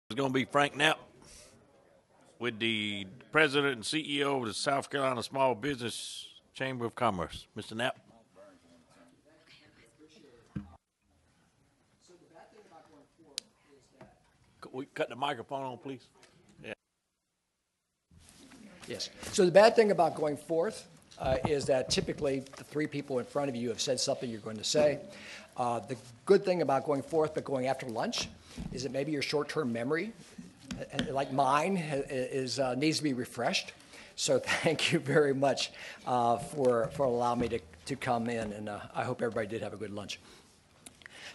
It's going to be Frank Knapp with the president and CEO of the South Carolina Small Business Chamber of Commerce. Mr. Knapp. Could we cut the microphone on, please? Yeah. Yes. So the bad thing about going forth is that typically the three people in front of you have said something you're going to say. The good thing about going forth but going after lunch is that maybe your short-term memory, like mine, needs to be refreshed. So thank you very much for allowing me to come in, and I hope everybody did have a good lunch.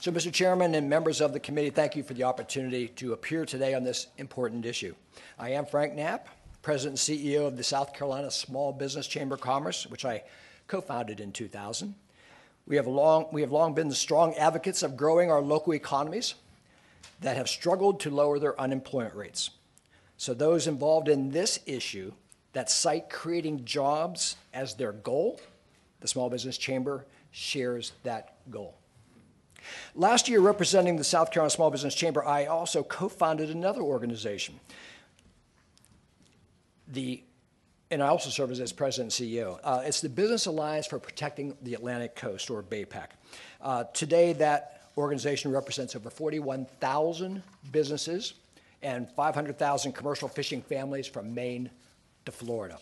So, Mr. Chairman and members of the committee, thank you for the opportunity to appear today on this important issue. I am Frank Knapp, President and CEO of the South Carolina Small Business Chamber of Commerce, which I co-founded in 2000. We have long been strong advocates of growing our local economies that have struggled to lower their unemployment rates. So those involved in this issue that cite creating jobs as their goal, the Small Business Chamber shares that goal. Last year, representing the South Carolina Small Business Chamber, I also co-founded another organization. And I also serve as president and CEO. It's the Business Alliance for Protecting the Atlantic Coast, or BAPAC. Today, that organization represents over 41,000 businesses and 500,000 commercial fishing families from Maine to Florida.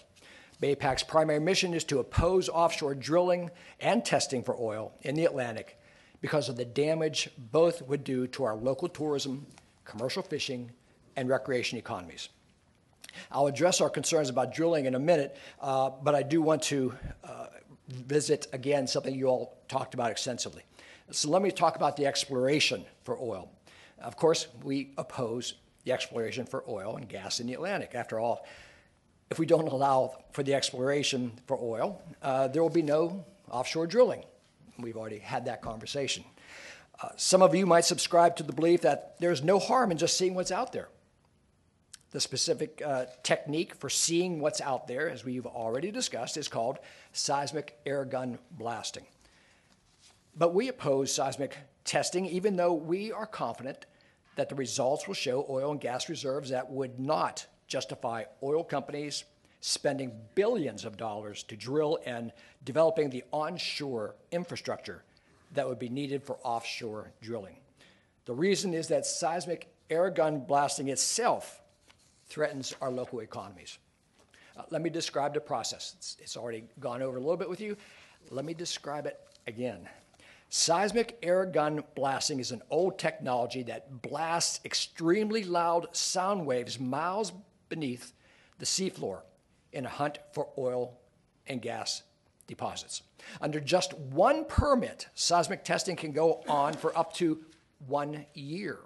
BAPAC's primary mission is to oppose offshore drilling and testing for oil in the Atlantic because of the damage both would do to our local tourism, commercial fishing, and recreation economies. I'll address our concerns about drilling in a minute, but I do want to visit again something you all talked about extensively. So let me talk about the exploration for oil. Of course, we oppose the exploration for oil and gas in the Atlantic. After all, if we don't allow for the exploration for oil, there will be no offshore drilling. We've already had that conversation. Some of you might subscribe to the belief that there's no harm in just seeing what's out there. The specific technique for seeing what's out there, as we've already discussed, is called seismic air gun blasting. But we oppose seismic testing, even though we are confident that the results will show oil and gas reserves that would not justify oil companies spending billions of dollars to drill and developing the onshore infrastructure that would be needed for offshore drilling. The reason is that seismic air gun blasting itself threatens our local economies. Let me describe the process. It's already gone over a little bit with you. Let me describe it again. Seismic air gun blasting is an old technology that blasts extremely loud sound waves miles beneath the seafloor in a hunt for oil and gas deposits. Under just one permit, seismic testing can go on for up to 1 year.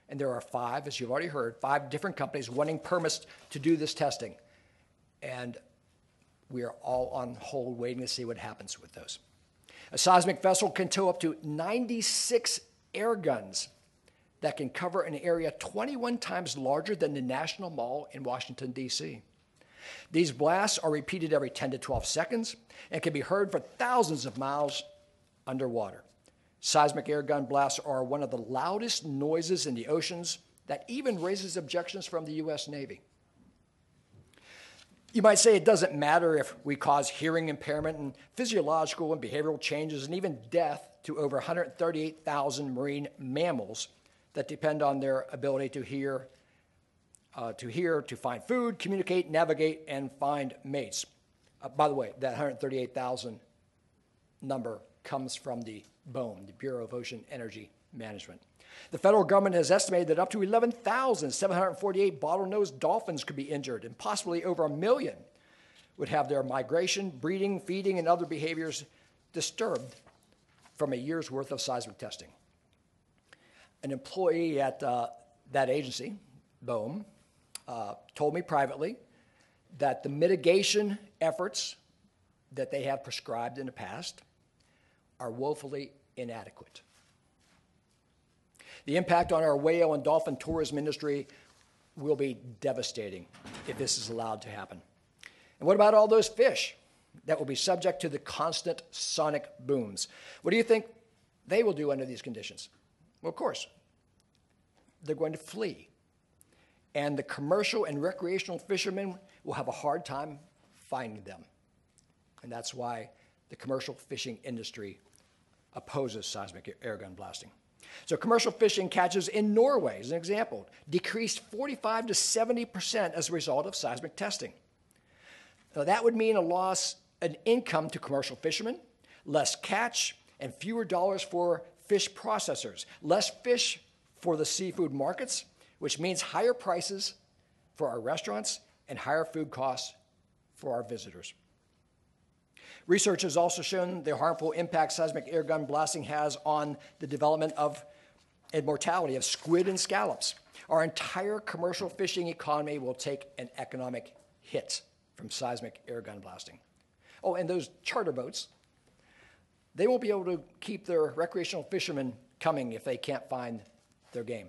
And there are five, as you've already heard, 5 different companies wanting permits to do this testing. And we are all on hold waiting to see what happens with those. A seismic vessel can tow up to 96 air guns that can cover an area 21 times larger than the National Mall in Washington, D.C. These blasts are repeated every 10 to 12 seconds and can be heard for thousands of miles underwater. Seismic air gun blasts are one of the loudest noises in the oceans that even raises objections from the U.S. Navy. You might say it doesn't matter if we cause hearing impairment and physiological and behavioral changes and even death to over 138,000 marine mammals that depend on their ability to hear, to find food, communicate, navigate, and find mates. By the way, that 138,000 number comes from the BOEM, the Bureau of Ocean Energy Management. The federal government has estimated that up to 11,748 bottlenose dolphins could be injured, and possibly over 1 million would have their migration, breeding, feeding, and other behaviors disturbed from a year's worth of seismic testing. An employee at that agency, BOEM, told me privately that the mitigation efforts that they have prescribed in the past are woefully inadequate. The impact on our whale and dolphin tourism industry will be devastating if this is allowed to happen. And what about all those fish that will be subject to the constant sonic booms? What do you think they will do under these conditions? Well, of course, they're going to flee. and the commercial and recreational fishermen will have a hard time finding them. And that's why the commercial fishing industry opposes seismic airgun blasting. So commercial fishing catches in Norway, as an example, decreased 45 to 70% as a result of seismic testing. Now, that would mean a loss in income to commercial fishermen, less catch, and fewer dollars for fish processors, less fish for the seafood markets, which means higher prices for our restaurants and higher food costs for our visitors. Research has also shown the harmful impact seismic airgun blasting has on the development of and mortality of squid and scallops. Our entire commercial fishing economy will take an economic hit from seismic airgun blasting. Oh, and those charter boats, they won't be able to keep their recreational fishermen coming if they can't find their game.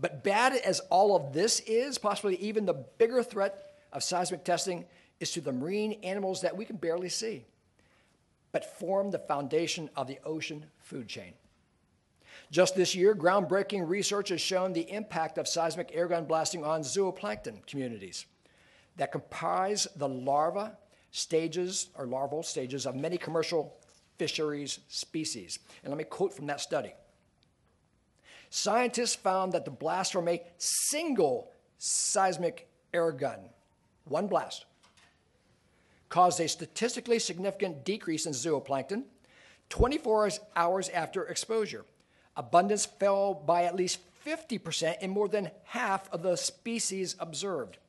But bad as all of this is, possibly even the bigger threat of seismic testing is to the marine animals that we can barely see, but form the foundation of the ocean food chain. Just this year, groundbreaking research has shown the impact of seismic airgun blasting on zooplankton communities that comprise the larval stages of many commercial fisheries species. And let me quote from that study. Scientists found that the blast from a single seismic airgun, one blast, caused a statistically significant decrease in zooplankton 24 hours after exposure. Abundance fell by at least 50% in more than half of the species observed.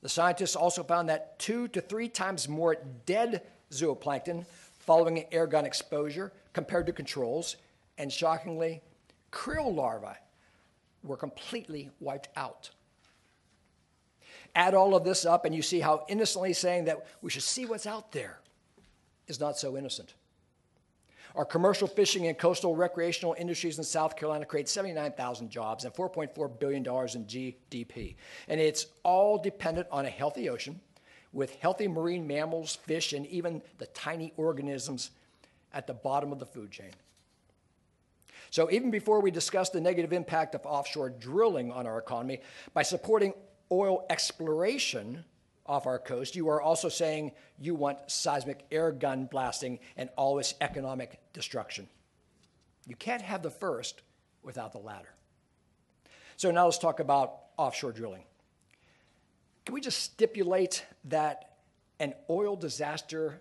The scientists also found that 2 to 3 times more dead zooplankton following airgun exposure compared to controls, and shockingly, krill larvae were completely wiped out. Add all of this up and you see how innocently saying that we should see what's out there is not so innocent. Our commercial fishing and coastal recreational industries in South Carolina create 79,000 jobs and $4.4 billion in GDP. And it's all dependent on a healthy ocean with healthy marine mammals, fish, and even the tiny organisms at the bottom of the food chain. So even before we discuss the negative impact of offshore drilling on our economy, by supporting oil exploration off our coast, you are also saying you want seismic airgun blasting and all its economic destruction. You can't have the first without the latter. So now let's talk about offshore drilling. Can we just stipulate that an oil disaster,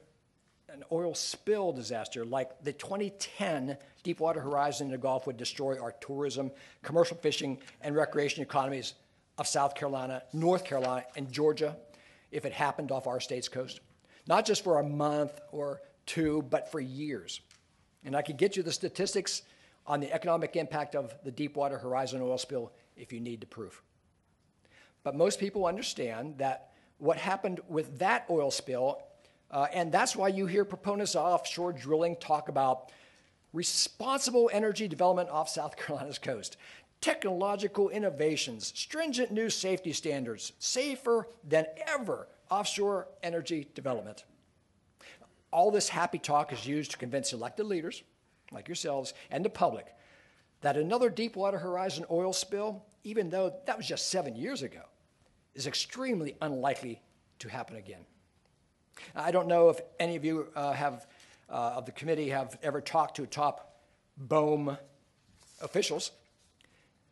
an oil spill disaster like the 2010 Deepwater Horizon in the Gulf would destroy our tourism, commercial fishing, and recreation economies of South Carolina, North Carolina, and Georgia if it happened off our state's coast? Not just for a month or two, but for years. And I could get you the statistics on the economic impact of the Deepwater Horizon oil spill if you need the proof. But most people understand that what happened with that oil spill, and that's why you hear proponents of offshore drilling talk about responsible energy development off South Carolina's coast, technological innovations, stringent new safety standards, safer than ever offshore energy development. All this happy talk is used to convince elected leaders, like yourselves, and the public that another Deepwater Horizon oil spill, even though that was just 7 years ago, is extremely unlikely to happen again. I don't know if any of you of the committee have ever talked to top BOEM officials.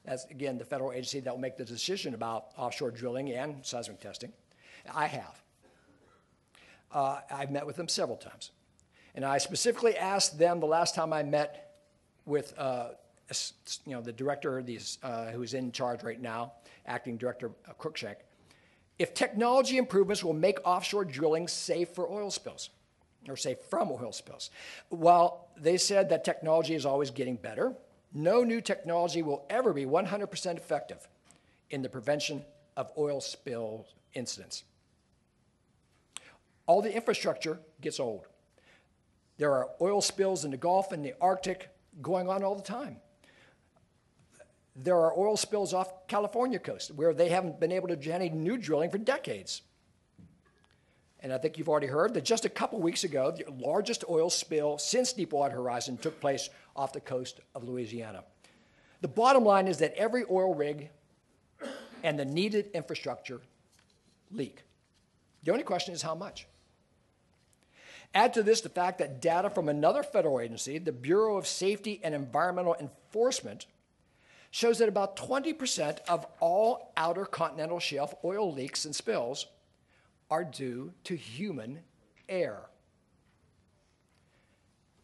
That's, again, the federal agency that will make the decision about offshore drilling and seismic testing. I have. I've met with them several times. And I specifically asked them the last time I met with the director who's in charge right now, acting director Cruikshank, if technology improvements will make offshore drilling safe for oil spills, or safe from oil spills. Well, they said that technology is always getting better. No new technology will ever be 100% effective in the prevention of oil spill incidents. All the infrastructure gets old. There are oil spills in the Gulf and the Arctic going on all the time. There are oil spills off California coast where they haven't been able to do any new drilling for decades. And I think you've already heard that just a couple weeks ago, the largest oil spill since Deepwater Horizon took place off the coast of Louisiana. The bottom line is that every oil rig and the needed infrastructure leak. The only question is how much. Add to this the fact that data from another federal agency, the Bureau of Safety and Environmental Enforcement, shows that about 20% of all outer continental shelf oil leaks and spills are due to human error.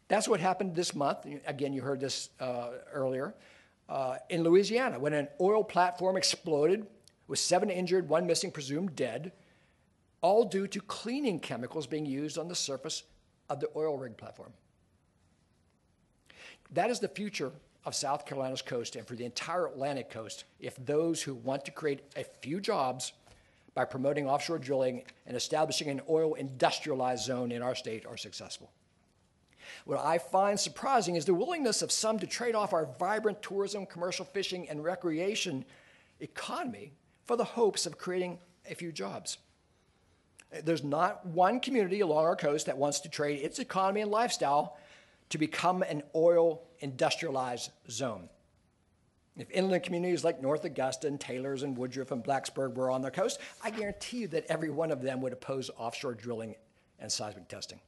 That's what happened this month. Again, you heard this earlier, in Louisiana, when an oil platform exploded with 7 injured, 1 missing, presumed dead, all due to cleaning chemicals being used on the surface of the oil rig platform. That is the future of South Carolina's coast and for the entire Atlantic coast if those who want to create a few jobs by promoting offshore drilling and establishing an oil industrialized zone in our state are successful. What I find surprising is the willingness of some to trade off our vibrant tourism, commercial fishing, and recreation economy for the hopes of creating a few jobs. There's not one community along our coast that wants to trade its economy and lifestyle to become an oil industrialized zone. If inland communities like North Augusta and Taylors and Woodruff and Blacksburg were on their coast, I guarantee you that every one of them would oppose offshore drilling and seismic testing.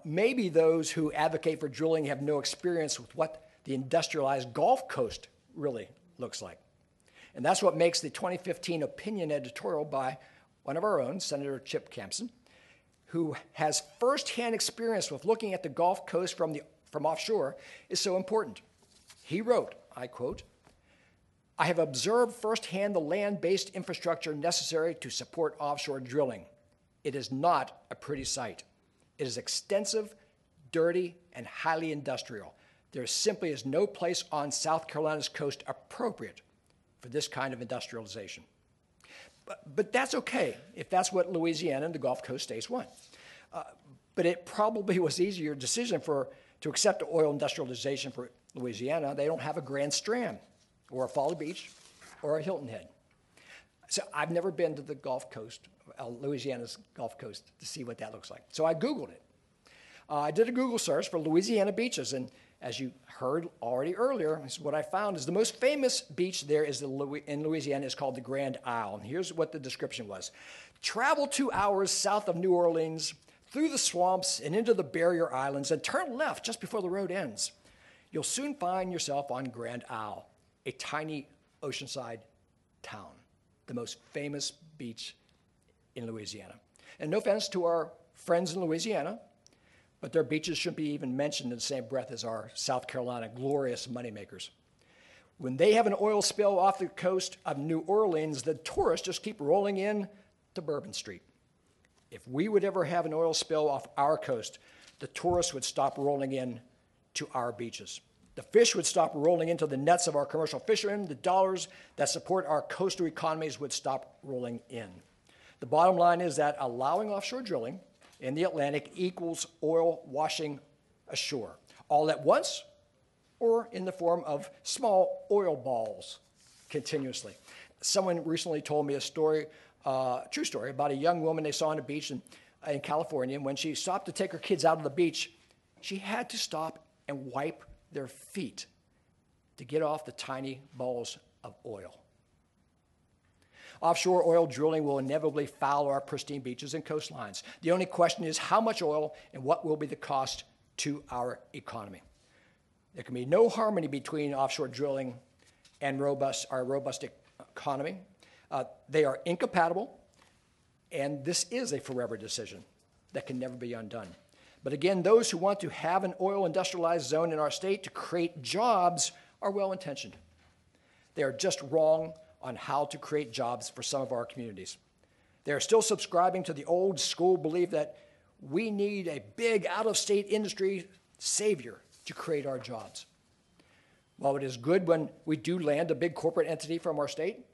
Maybe those who advocate for drilling have no experience with what the industrialized Gulf Coast really looks like. And that's what makes the 2015 opinion editorial by one of our own, Senator Chip Campson, who has firsthand experience with looking at the Gulf Coast from offshore, is so important. He wrote, I quote, "I have observed firsthand the land-based infrastructure necessary to support offshore drilling. It is not a pretty sight. It is extensive, dirty, and highly industrial. There simply is no place on South Carolina's coast appropriate for this kind of industrialization." But that's okay if that's what Louisiana and the Gulf Coast states want. But it probably was an easier decision to accept oil industrialization for Louisiana. They don't have a Grand Strand or a Folly Beach or a Hilton Head. So I've never been to the Gulf Coast, Louisiana's Gulf Coast, to see what that looks like. So I Googled it. I did a Google search for Louisiana beaches, and as you heard already earlier, this is what I found is the most famous beach there in Louisiana is called the Grand Isle. And here's what the description was. Travel 2 hours south of New Orleans, through the swamps and into the barrier islands, and turn left just before the road ends. You'll soon find yourself on Grand Isle, a tiny oceanside town, the most famous beach in Louisiana. And no offense to our friends in Louisiana, but their beaches shouldn't be even mentioned in the same breath as our South Carolina glorious moneymakers. When they have an oil spill off the coast of New Orleans, the tourists just keep rolling in to Bourbon Street. If we would ever have an oil spill off our coast, the tourists would stop rolling in to our beaches. The fish would stop rolling into the nets of our commercial fishermen. The dollars that support our coastal economies would stop rolling in. The bottom line is that allowing offshore drilling in the Atlantic equals oil washing ashore, all at once or in the form of small oil balls continuously. Someone recently told me a story, true story, about a young woman they saw on a beach in California, and when she stopped to take her kids out of the beach, she had to stop and wipe their feet to get off the tiny balls of oil. Offshore oil drilling will inevitably foul our pristine beaches and coastlines. The only question is how much oil and what will be the cost to our economy. There can be no harmony between offshore drilling and our robust economy. They are incompatible, and this is a forever decision that can never be undone. But again, those who want to have an oil industrialized zone in our state to create jobs are well-intentioned. They are just wrong on how to create jobs for some of our communities. They are still subscribing to the old school belief that we need a big out-of-state industry savior to create our jobs. While it is good when we do land a big corporate entity from our state,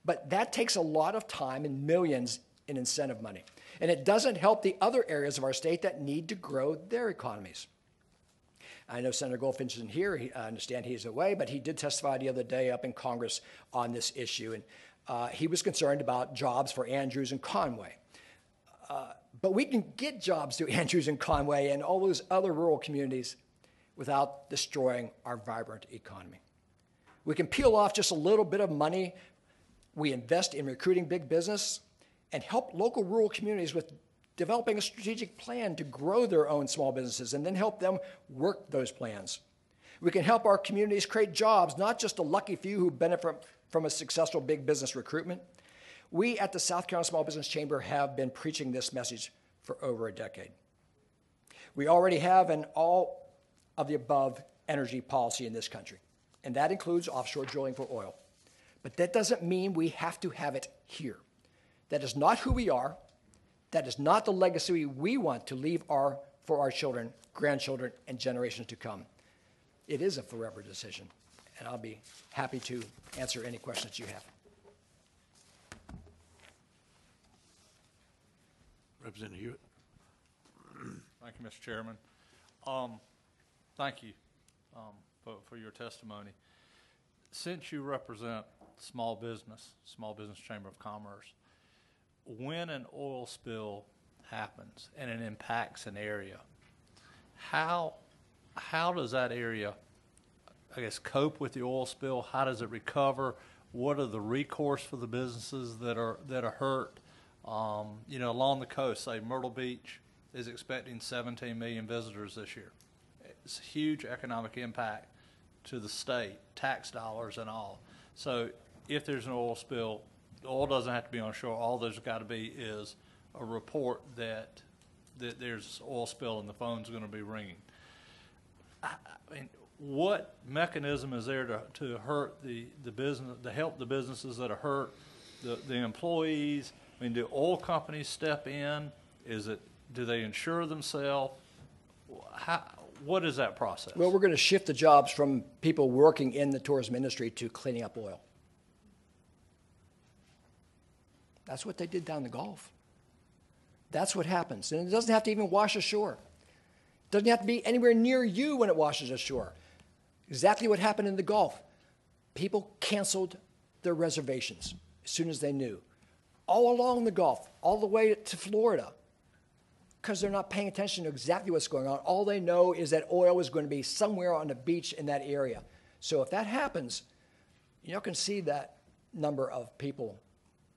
but that takes a lot of time and millions in incentive money. And it doesn't help the other areas of our state that need to grow their economies. I know Senator Goldfinch isn't here. I understand he's away, but he did testify the other day up in Congress on this issue. And he was concerned about jobs for Andrews and Conway. But we can get jobs to Andrews and Conway and all those other rural communities without destroying our vibrant economy. We can peel off just a little bit of money. We invest in recruiting big business and help local rural communities with developing a strategic plan to grow their own small businesses and then help them work those plans. We can help our communities create jobs, not just a lucky few who benefit from a successful big business recruitment. We at the South Carolina Small Business Chamber have been preaching this message for over a decade. We already have an all of the above energy policy in this country, and that includes offshore drilling for oil. But that doesn't mean we have to have it here. That is not who we are. That is not the legacy we want to leave for our children, grandchildren, and generations to come. It is a forever decision, and I'll be happy to answer any questions you have. Representative Hewitt. Thank you, Mr. Chairman. Thank you for your testimony. Since you represent small business Chamber of Commerce, when an oil spill happens and it impacts an area, how does that area, I guess, cope with the oil spill? How does it recover? What are the recourse for the businesses that are hurt? Along the coast, say Myrtle Beach is expecting 17 million visitors this year. It's a huge economic impact to the state, tax dollars and all. So if there's an oil spill, the oil doesn't have to be on shore. All there's got to be is a report that there's oil spill and the phone's going to be ringing. I mean, what mechanism is there to hurt the business, to help the businesses that are hurt, the employees? I mean, do oil companies step in? Do they insure themselves? What is that process? Well, we're going to shift the jobs from people working in the tourism industry to cleaning up oil. That's what they did down the Gulf. That's what happens. And it doesn't have to even wash ashore. It doesn't have to be anywhere near you when it washes ashore. Exactly what happened in the Gulf. People canceled their reservations as soon as they knew. All along the Gulf, all the way to Florida, because they're not paying attention to exactly what's going on. All they know is that oil is going to be somewhere on the beach in that area. So if that happens, you can see that number of people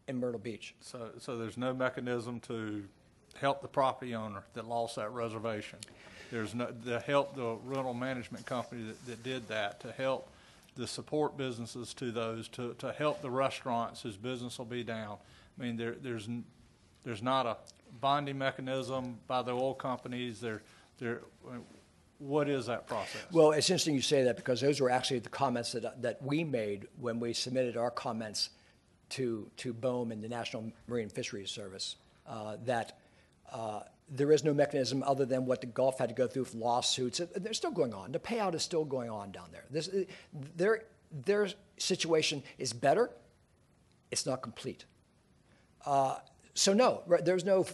in Myrtle Beach. So there's no mechanism to help the property owner that lost that reservation. There's no to help the rental management company that did that, to help the support businesses to those, to help the restaurants whose business will be down. I mean, there's not a bonding mechanism by the oil companies. What is that process? Well, it's interesting you say that, because those were actually the comments that we made when we submitted our comments to BOEM and the National Marine Fisheries Service, that there is no mechanism other than what the Gulf had to go through with lawsuits. They're still going on. The payout is still going on down there. Their situation is better. It's not complete. So no, there's no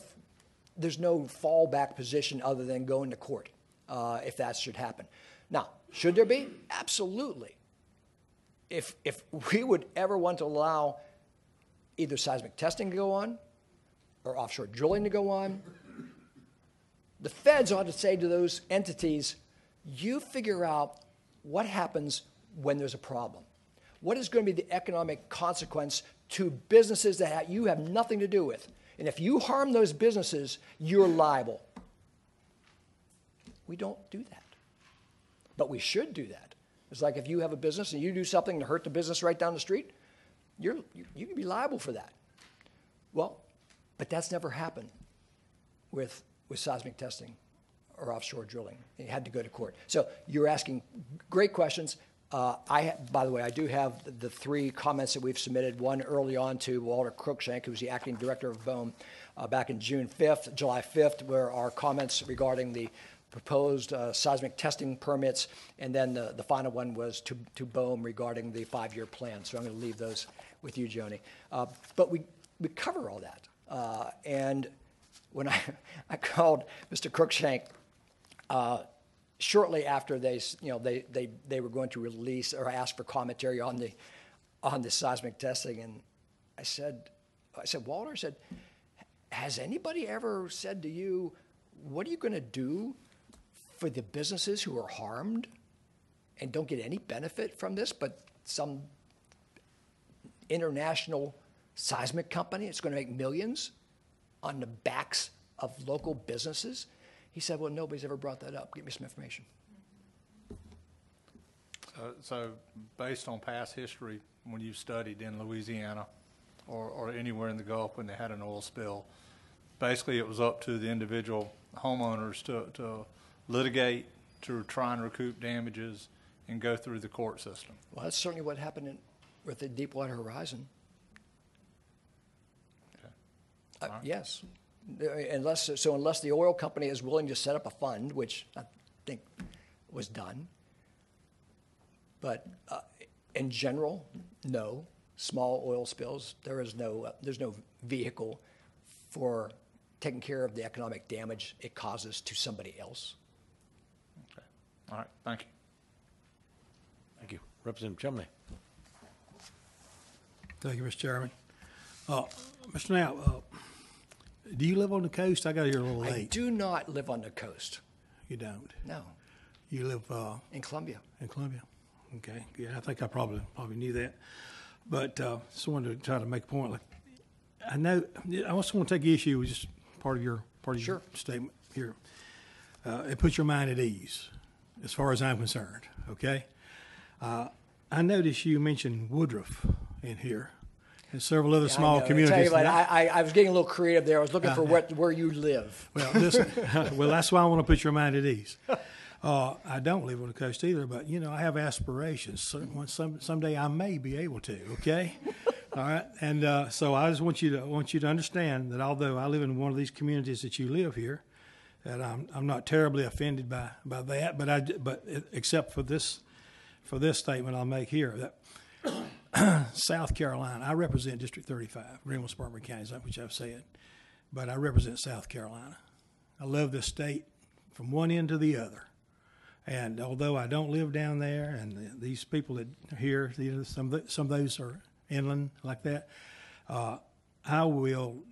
fallback position other than going to court if that should happen. Now, should there be? Absolutely. If we would ever want to allow either seismic testing to go on or offshore drilling to go on, the feds ought to say to those entities, you figure out what happens when there's a problem. What is going to be the economic consequence to businesses that you have nothing to do with? And if you harm those businesses, you're liable. We don't do that. But we should do that. It's like if you have a business and you do something to hurt the business right down the street, you can be liable for that. Well, but that's never happened with seismic testing or offshore drilling. You had to go to court. So you're asking great questions. By the way, I do have the three comments that we've submitted, one early on to Walter Cruikshank, who's the acting director of BOEM, back in July 5th, where our comments regarding the proposed seismic testing permits, and then the final one was to BOEM regarding the 5-year plan. So I'm going to leave those with you, Joni. But we cover all that. And when I called Mr. Cruikshank, shortly after they were going to release or ask for commentary on the seismic testing, and I said, Walter, I said, has anybody ever said to you, what are you going to do for the businesses who are harmed and don't get any benefit from this, but some international seismic company. It's going to make millions on the backs of local businesses. He said, well, nobody's ever brought that up. Give me some information. So based on past history, when you studied in Louisiana or anywhere in the Gulf when they had an oil spill, basically it was up to the individual homeowners to litigate, to try and recoup damages, and go through the court system. Well, that's certainly what happened with the Deepwater Horizon. Okay. Yes. Unless the oil company is willing to set up a fund, which I think was done. But in general, no. Small oil spills, there's no vehicle for taking care of the economic damage it causes to somebody else. Okay. All right. Thank you. Thank you. Representative Chumley. Thank you, Mr. Chairman. Mr. Knapp, do you live on the coast? I got here a little late. I do not live on the coast. You don't? No. You live in Columbia. in Columbia? Okay. Yeah, I think I probably knew that. But just wanted to try to make a point. Like, I know. I also want to take issue with just part of your Sure. statement here. It puts your mind at ease, as far as I'm concerned. Okay. I noticed you mentioned Woodruff in here, and several other small communities. I tell you what, I was getting a little creative there. I was looking for where you live. Well, well, that's why I want to put your mind at ease. I don't live on the coast either, but I have aspirations. Someday I may be able to. Okay, all right. And so I just want you to understand that although I live in one of these communities that you live here, that I'm not terribly offended by that. But except for this statement I'll make here that South Carolina, I represent District 35, Greenville-Spartanburg counties, which I've said, but I represent South Carolina. I love this state from one end to the other. And although I don't live down there, and these people that are here, some of those are inland like that, I will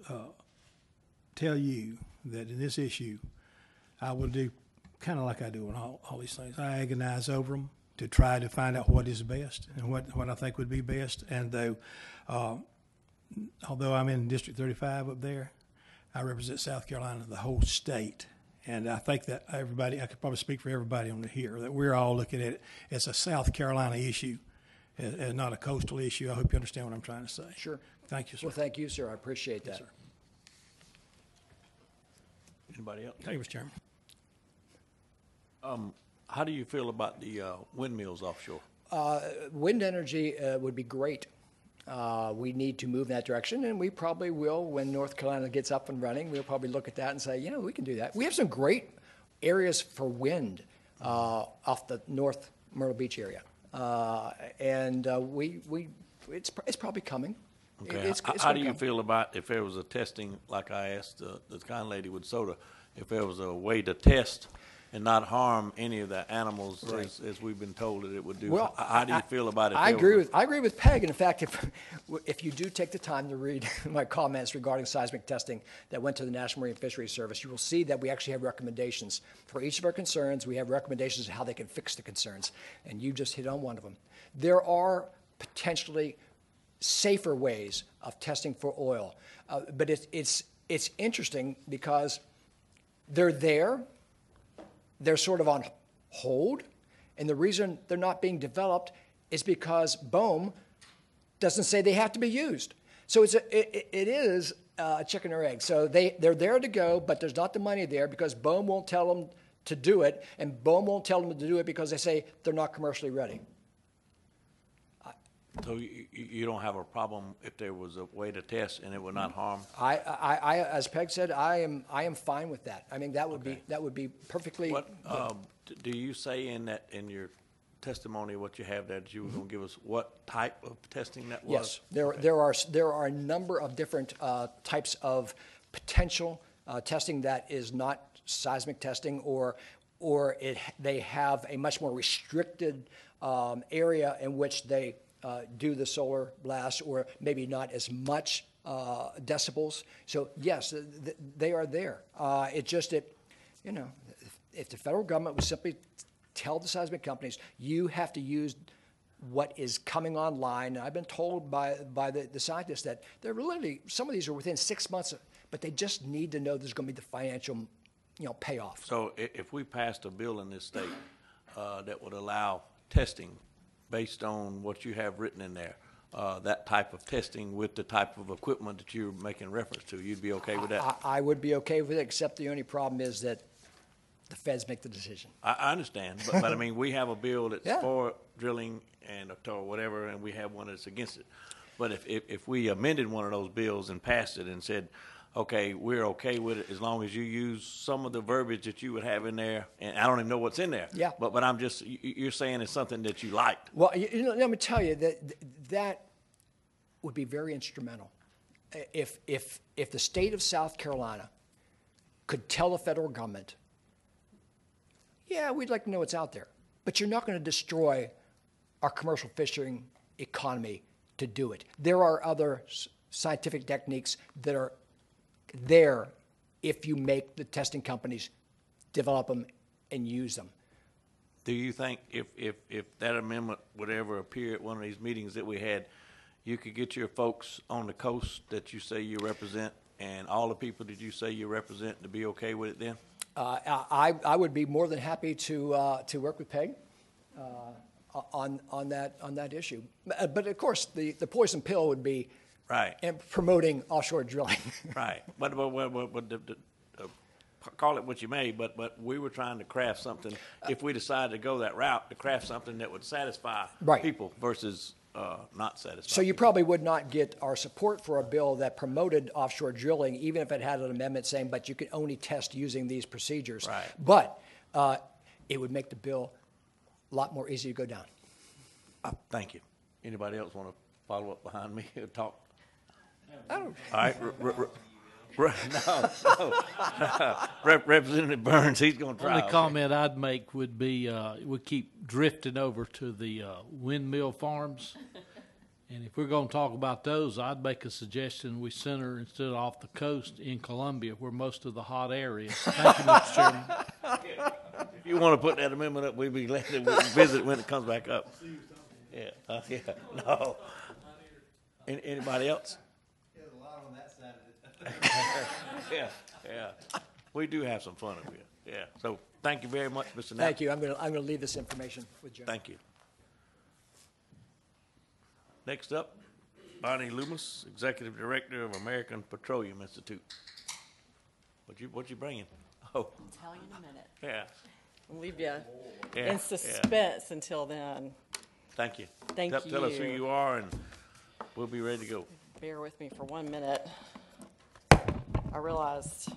tell you that in this issue, I will do kind of like I do on all these things. I agonize over them to try to find out what is best and what I think would be best. And although I'm in District 35 up there, I represent South Carolina, the whole state. And I think that I could probably speak for everybody on here, that we're all looking at it as a South Carolina issue and not a coastal issue. I hope you understand what I'm trying to say. Sure. Thank you, sir. Well, thank you, sir. I appreciate that. Yes, sir. Anybody else? Thank you, Mr. Chairman. How do you feel about the windmills offshore? Wind energy would be great. We need to move in that direction, and we probably will when North Carolina gets up and running. We'll probably look at that and say, we can do that. We have some great areas for wind off the North Myrtle Beach area, and it's probably coming. Okay. It's How do you come. feel about if there was a testing, like I asked the kind lady with soda, if there was a way to test and not harm any of the animals as we've been told that it would do? Well, how do you feel about it? I agree with Peg. And in fact, if you do take the time to read my comments regarding seismic testing that went to the National Marine Fisheries Service, you will see that we actually have recommendations for each of our concerns. We have recommendations of how they can fix the concerns, and you just hit on one of them. There are potentially safer ways of testing for oil, but it's interesting because they're there. They're sort of on hold, and the reason they're not being developed is because BOEM doesn't say they have to be used. So it is a chicken or egg. So they're there to go, but there's not the money there because BOEM won't tell them to do it, and BOEM won't tell them to do it because they say they're not commercially ready. So you don't have a problem if there was a way to test and it would not harm? I as Peg said, I am fine with that. I mean, that would be perfectly. What do you say in your testimony? What you have that you were going to give us? What type of testing that was? Yes, there are a number of different types of potential testing that is not seismic testing, or they have a much more restricted area in which they do the solar blast, or maybe not as much decibels. So yes, they are there. If the federal government would simply tell the seismic companies, you have to use what is coming online. I've been told by the scientists that they're literally, some of these are within 6 months, but they just need to know there's going to be the financial, payoff. So if we passed a bill in this state that would allow testing based on what you have written in there, that type of testing with the type of equipment that you're making reference to, you'd be okay with that? I would be okay with it, except the only problem is that the feds make the decision. I understand, but I mean, we have a bill that's Yeah. for drilling and or whatever, and we have one that's against it. But if we amended one of those bills and passed it and said, okay, we're okay with it as long as you use some of the verbiage that you would have in there, and I don't even know what's in there. Yeah. But I'm just, you're saying it's something that you liked. Well, let me tell you that would be very instrumental. If the state of South Carolina could tell the federal government, yeah, we'd like to know what's out there, but you're not going to destroy our commercial fishing economy to do it. There are other scientific techniques that are there if you make the testing companies develop them and use them. Do you think if that amendment would ever appear at one of these meetings that we had, you could get your folks on the coast that you say you represent and all the people that you say you represent to be okay with it then? I would be more than happy to work with Peg on that issue. But of course, the poison pill would be Right. and promoting offshore drilling. Right, but call it what you may, but we were trying to craft something, if we decided to go that route, to craft something that would satisfy Right. people versus not satisfy So you people. probably would not get our support for a bill that promoted offshore drilling, even if it had an amendment saying, but you can only test using these procedures. Right. But it would make the bill a lot more easy to go down. Thank you. Anybody else want to follow up behind me or talk? I don't. All right, Representative Burns, he's going to try. Only comment I'd make would be, we keep drifting over to the windmill farms. And if we're going to talk about those, I'd make a suggestion we center instead of off the coast in Columbia, where most of the hot air is. Thank you, Mr. Chairman. If you want to put that amendment up, we'd be glad to visit it when it comes back up. Yeah, yeah, no. Anybody else? There's a lot on that side of it. Yeah. We do have some fun up here. Yeah. So thank you very much, Mr. Knapp. Thank you. I'm going to leave this information with Joe. Thank you. Next up, Bonnie Loomis, Executive Director of American Petroleum Institute. What you bringing? Oh, I'll tell you in a minute. yeah. We'll leave you Yeah, in suspense until then. Thank you. Thank Tell us who you. you are, and we'll be ready to go. Bear with me for 1 minute. I realized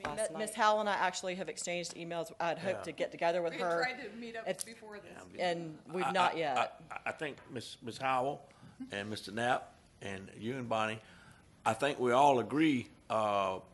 last night. Ms. Howell and I actually have exchanged emails. I'd hoped to get together with We her. tried to meet up before this. And we've not yet. I think Ms. Howell and Mr. Knapp and you and Bonnie, I think we all agree,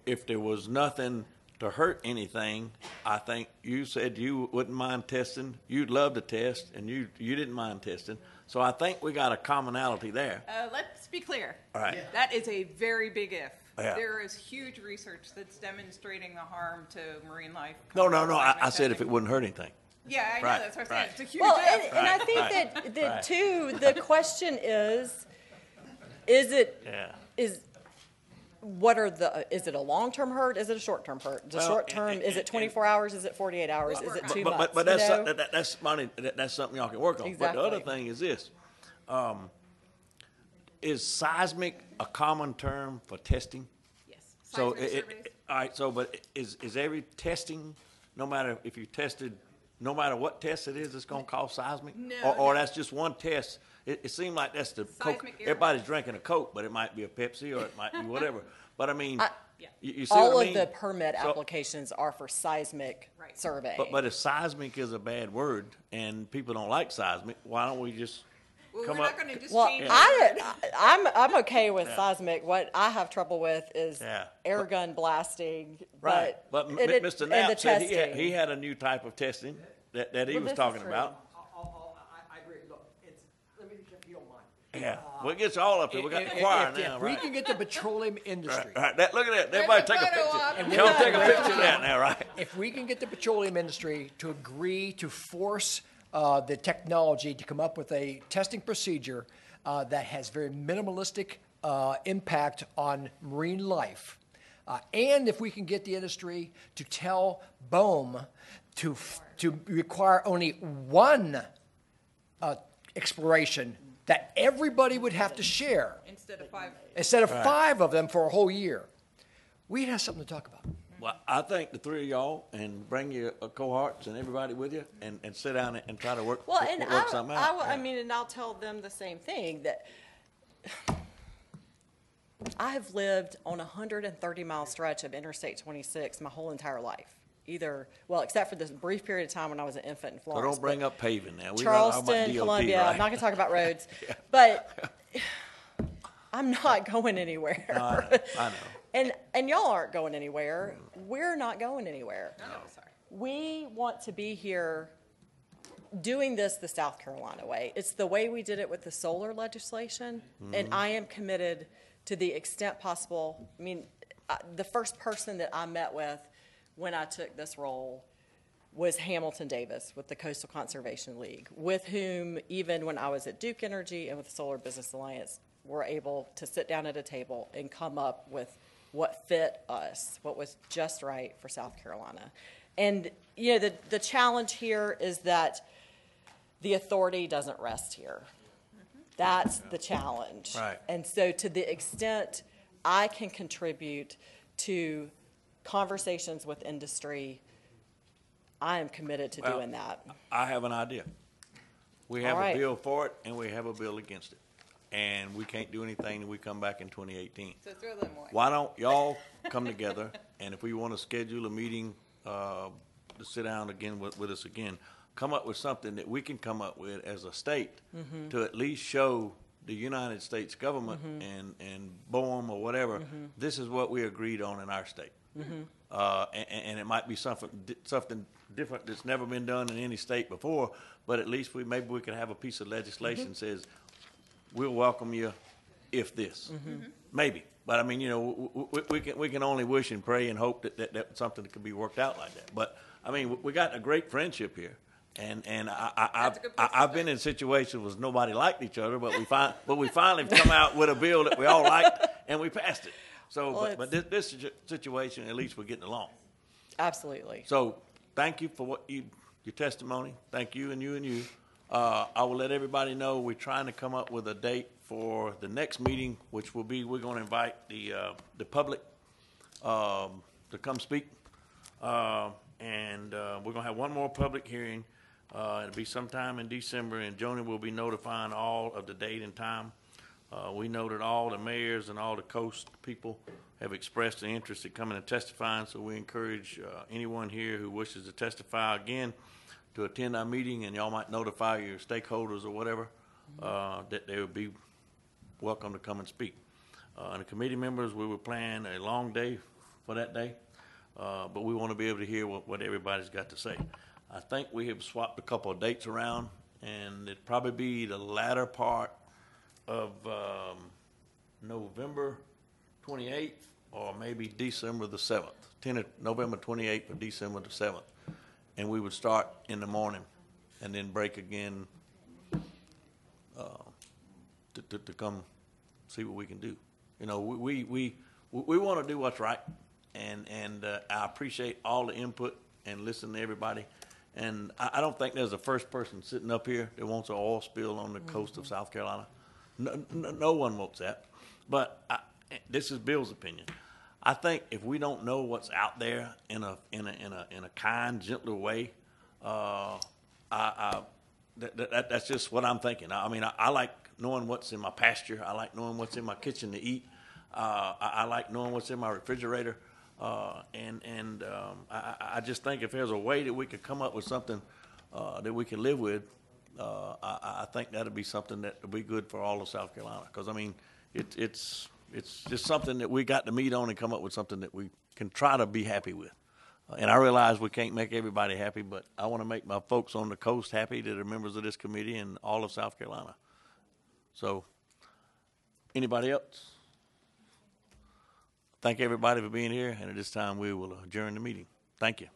if there was nothing to hurt anything, I think you said you wouldn't mind testing. You'd love to test, and you didn't mind testing. So I think we got a commonality there. Let's be clear. All right. That is a very big if. Yeah. There is huge research that's demonstrating the harm to marine life. No. I said if it wouldn't hurt anything. Yeah, I know. Right, That's what I'm saying. right. It's a huge Well, if. and I think Right. that too, the question is it, Yeah. is it a long-term hurt? Is it a short-term hurt? The Well, short-term, is it 24 hours? Is it 48 hours? Is it 2 months? But you that's know? that's money. That's something y'all can work on. But the other Exactly. thing is this: is seismic a common term for testing? Yes. So Seismic surveys. all right. So, but is every testing, no matter if you tested, no matter what test it is, it's going to cause seismic? No, Or no. that's just one test. It seemed like that's the Coke. Seismic error. Everybody's drinking a Coke, but it might be a Pepsi or it might be whatever. But I mean, Yeah. you see All what I of mean? the permit So- applications are for seismic Right. surveying. But if seismic is a bad word and people don't like seismic, why don't we just Well, come we're up? not going to just Well, change I'm okay with seismic. What I have trouble with is Yeah. air gun blasting. Right, but and it- Mr. and Knapp the said testing. he had a new type of testing that he Well, was this is talking true. about. I agree. Look, let me, if you don't mind. Yeah, we'll get you all up here. We got the choir now, If we right? can get the petroleum industry, All right, look at that. Everybody a take a photo picture. op. And Y'all take a picture of that now, right? if we can get the petroleum industry to agree to force the technology to come up with a testing procedure that has very minimalistic impact on marine life. And if we can get the industry to tell BOEM to require only one exploration that everybody would have to share instead of 5. five of them for a whole year, we'd have something to talk about. Well, I think the three of y'all, and bring your cohorts and everybody with you, and sit down and try to work, Well, work and something out. I mean, and I'll tell them the same thing, that I have lived on a 130-mile stretch of Interstate 26 my whole entire life. Except for this brief period of time when I was an infant in So Florence. don't bring up paving now. We Charleston, DOT, Columbia, right? I'm not going to talk about roads. But I'm not going anywhere. No, I know. And y'all aren't going anywhere. We're not going anywhere. No, sorry. We want to be here doing this the South Carolina way. It's the way we did it with the solar legislation, and I am committed to the extent possible. I mean, the first person that I met with when I took this role was Hamilton Davis with the Coastal Conservation League, with whom, even when I was at Duke Energy and with the Solar Business Alliance, we're able to sit down at a table and come up with what fit us, what was just right for South Carolina. And, you know, the challenge here is that the authority doesn't rest here. That's the challenge. Right. And so to the extent I can contribute to conversations with industry, I am committed to doing that. I have an idea. We have All right. a bill for it, and we have a bill against it. And we can't do anything until we come back in 2018. So throw them away. Why don't y'all come together, and if we want to schedule a meeting to sit down again with us again, come up with something that we can come up with as a state to at least show the United States government and BOEM or whatever, this is what we agreed on in our state. And it might be something different that's never been done in any state before, but at least maybe we could have a piece of legislation that says, we'll welcome you if this. Maybe. But I mean, you know, we can only wish and pray and hope that something could be worked out like that. But I mean, we got a great friendship here. And I've been in situations where nobody liked each other, but we finally come out with a bill that we all liked, and we passed it. So, Well, but this situation, at least we're getting along. Absolutely. So, thank you for your testimony. Thank you and you and you. I will let everybody know we're trying to come up with a date for the next meeting, which will be, we're going to invite the public to come speak, and we're going to have one more public hearing. It'll be sometime in December, and Joni will be notifying all of the date and time. We know that all the mayors and all the coast people have expressed an interest in coming and testifying, so we encourage anyone here who wishes to testify again to attend our meeting, and y'all might notify your stakeholders or whatever that they would be welcome to come and speak. And the committee members, we will plan a long day for that day, but we want to be able to hear what everybody's got to say. I think we have swapped a couple of dates around, and it'd probably be the latter part of November 28th or maybe December the 7th, November 28th or December the 7th. And we would start in the morning and then break again to come see what we can do. You know, we want to do what's right, and I appreciate all the input and listen to everybody. And I don't think there's a first person sitting up here that wants an oil spill on the coast of South Carolina. No one wants that. But this is Bill's opinion. I think if we don't know what's out there in a kind, gentler way, that's just what I'm thinking. I mean, I like knowing what's in my pasture. I like knowing what's in my kitchen to eat. I like knowing what's in my refrigerator. I just think if there's a way that we could come up with something that we can live with, I think that'd be something that would be good for all of South Carolina. Because I mean, it's just something that we got to meet on and come up with something that we can try to be happy with. And I realize we can't make everybody happy, but I want to make my folks on the coast happy that are members of this committee and all of South Carolina. So, anybody else? Thank everybody for being here, and at this time we will adjourn the meeting. Thank you.